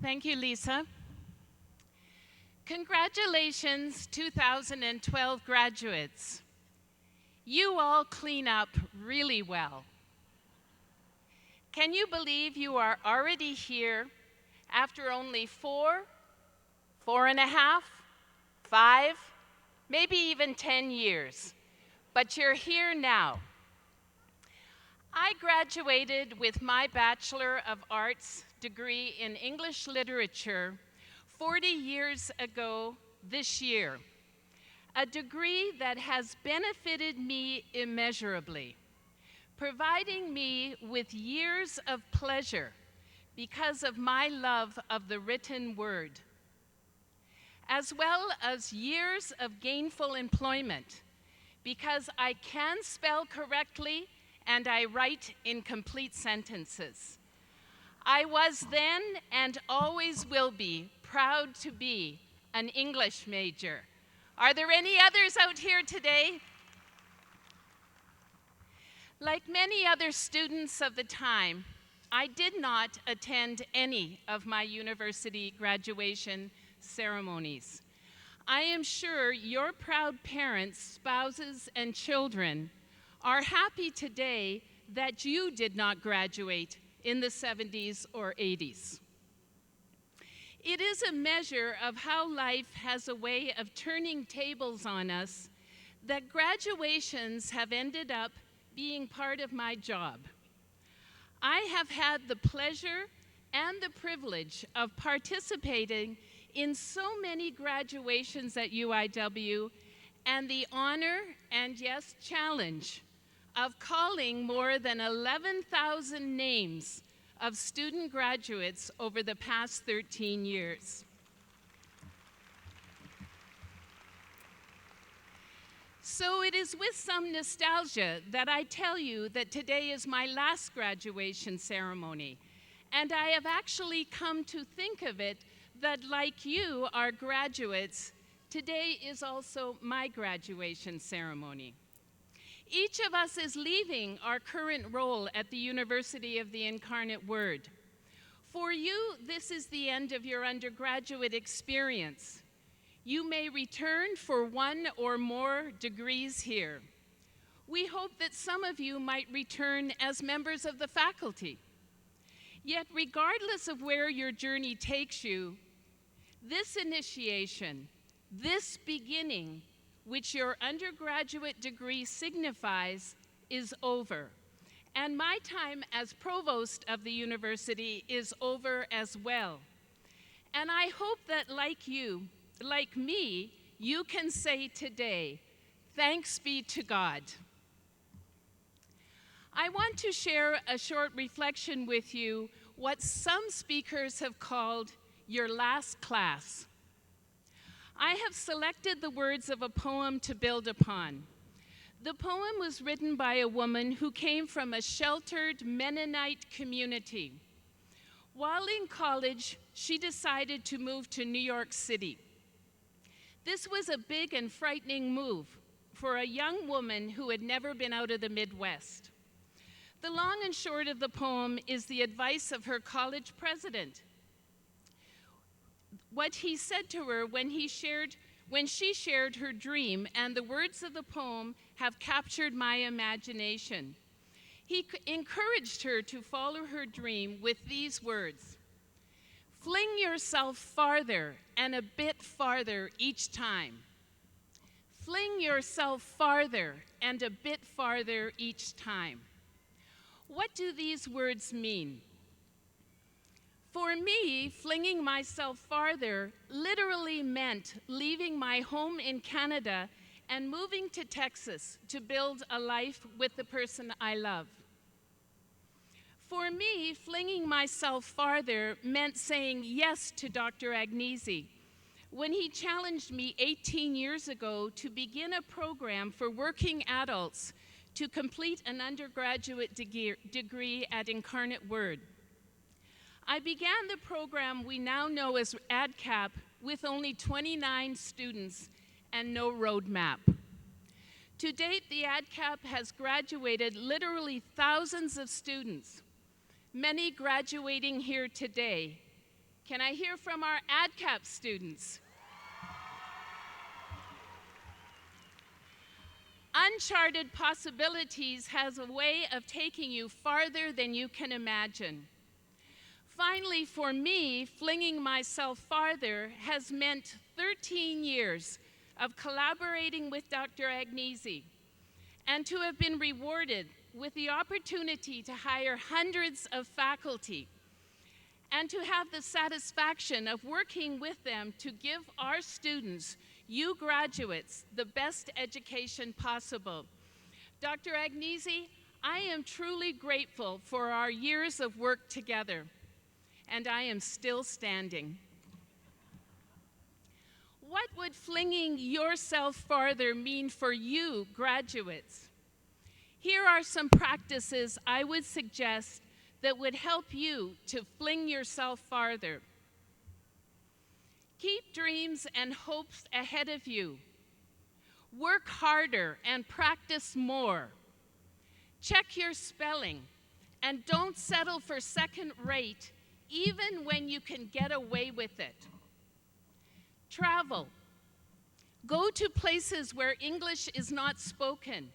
Thank you, Lisa. Congratulations, 2012 graduates. You all clean up really well. Can you believe you are already here after only 4, 4.5, 5, maybe even 10 years? But you're here now. I graduated with my Bachelor of Arts degree in English Literature 40 years ago this year, a degree that has benefited me immeasurably, providing me with years of pleasure because of my love of the written word, as well as years of gainful employment because I can spell correctly and I write in complete sentences. I was then and always will be proud to be an English major. Are there any others out here today? Like many other students of the time, I did not attend any of my university graduation ceremonies. I am sure your proud parents, spouses, and children are happy today that you did not graduate in the 70s or 80s. It is a measure of how life has a way of turning tables on us that graduations have ended up being part of my job. I have had the pleasure and the privilege of participating in so many graduations at UIW and the honor and, yes, challenge of calling more than 11,000 names of student graduates over the past 13 years. So it is with some nostalgia that I tell you that today is my last graduation ceremony, and I have actually come to think of it that, like you, our graduates, today is also my graduation ceremony. Each of us is leaving our current role at the University of the Incarnate Word. For you, this is the end of your undergraduate experience. You may return for one or more degrees here. We hope that some of you might return as members of the faculty. Yet, regardless of where your journey takes you, this initiation, this beginning, which your undergraduate degree signifies, is over. And my time as provost of the university is over as well. And I hope that like you, like me, you can say today, thanks be to God. I want to share a short reflection with you, what some speakers have called your last class. I have selected the words of a poem to build upon. The poem was written by a woman who came from a sheltered Mennonite community. While in college, she decided to move to New York City. This was a big and frightening move for a young woman who had never been out of the Midwest. The long and short of the poem is the advice of her college president. What he said to her when she shared her dream, and the words of the poem have captured my imagination. He encouraged her to follow her dream with these words: "Fling yourself farther and a bit farther each time. Fling yourself farther and a bit farther each time." What do these words mean? For me, flinging myself farther literally meant leaving my home in Canada and moving to Texas to build a life with the person I love. For me, flinging myself farther meant saying yes to Dr. Agnesi when he challenged me 18 years ago to begin a program for working adults to complete an undergraduate degree at Incarnate Word. I began the program we now know as ADCAP with only 29 students and no roadmap. To date, the ADCAP has graduated literally thousands of students, many graduating here today, Can I hear from our ADCAP students? Uncharted Possibilities has a way of taking you farther than you can imagine. Finally, for me, flinging myself farther has meant 13 years of collaborating with Dr. Agnesi, and to have been rewarded with the opportunity to hire hundreds of faculty, and to have the satisfaction of working with them to give our students, you graduates, the best education possible. Dr. Agnesi, I am truly grateful for our years of work together, and I am still standing. What would flinging yourself farther mean for you, graduates? Here are some practices I would suggest that would help you to fling yourself farther. Keep dreams and hopes ahead of you. Work harder and practice more. Check your spelling and don't settle for second rate even when you can get away with it. Travel. Go to places where English is not spoken.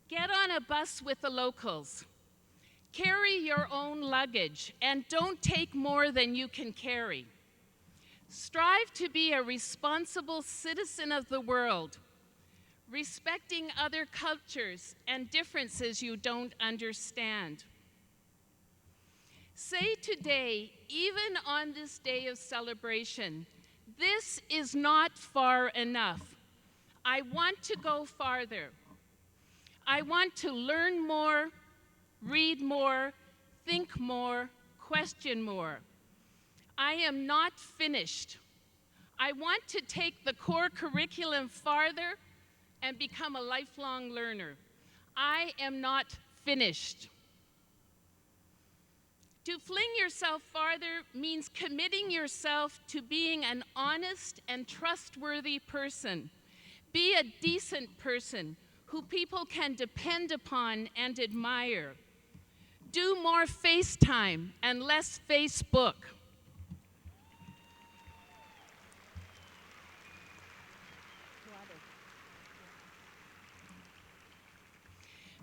Get on a bus with the locals. Carry your own luggage and don't take more than you can carry. Strive to be a responsible citizen of the world, respecting other cultures and differences you don't understand. Say today, even on this day of celebration, this is not far enough. I want to go farther. I want to learn more, read more, think more, question more. I am not finished. I want to take the core curriculum farther and become a lifelong learner. I am not finished. To fling yourself farther means committing yourself to being an honest and trustworthy person. Be a decent person who people can depend upon and admire. Do more FaceTime and less Facebook.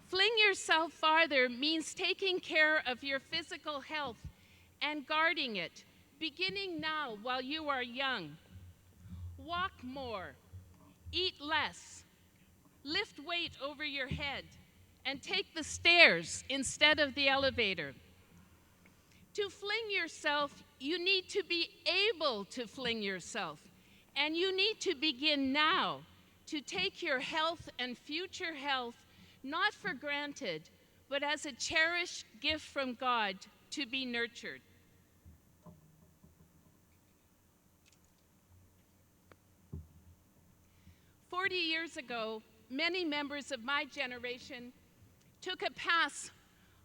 Fling yourself farther means taking care of your physical health and guarding it, beginning now while you are young. Walk more, eat less, lift weight over your head, and take the stairs instead of the elevator. To fling yourself, you need to be able to fling yourself, and you need to begin now to take your health and future health not for granted, but as a cherished gift from God to be nurtured. "40 years ago, many members of my generation took a pass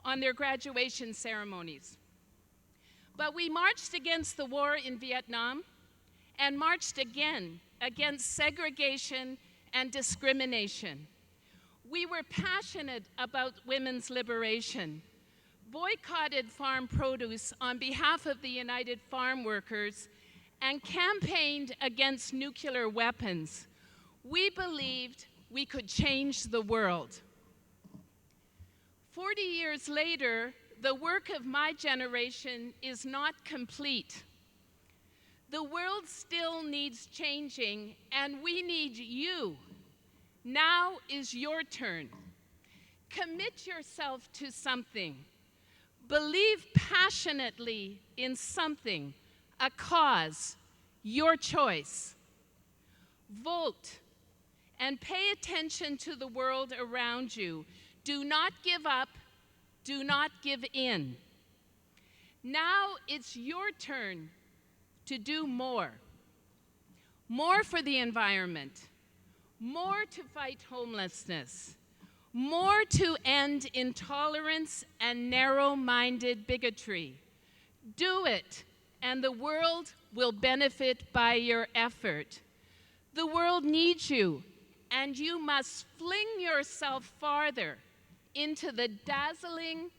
on their graduation ceremonies. But we marched against the war in Vietnam and marched again against segregation and discrimination. We were passionate about women's liberation, boycotted farm produce on behalf of the United Farm Workers, and campaigned against nuclear weapons. We believed we could change the world. 40 years later, the work of my generation is not complete. The world still needs changing, and we need you. Now is your turn. Commit yourself to something. Believe passionately in something, a cause, your choice. Vote and pay attention to the world around you. Do not give up. Do not give in. Now it's your turn to do more. More for the environment. More to fight homelessness. More to end intolerance and narrow-minded bigotry. Do it, and the world will benefit by your effort. The world needs you, and you must fling yourself farther into the dazzling,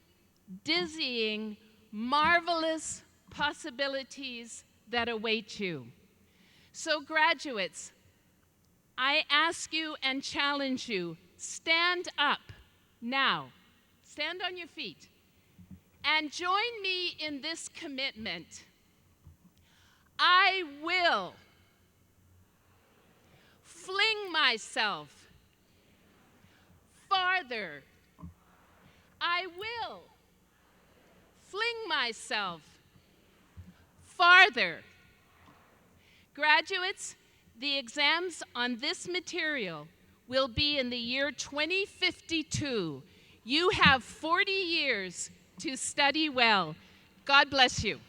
dizzying, marvelous, possibilities that await you. So graduates, I ask you and challenge you, stand up now. Stand on your feet and join me in this commitment. I will fling myself farther. I will fling myself farther. Graduates, the exams on this material will be in the year 2052. You have 40 years to study well. God bless you.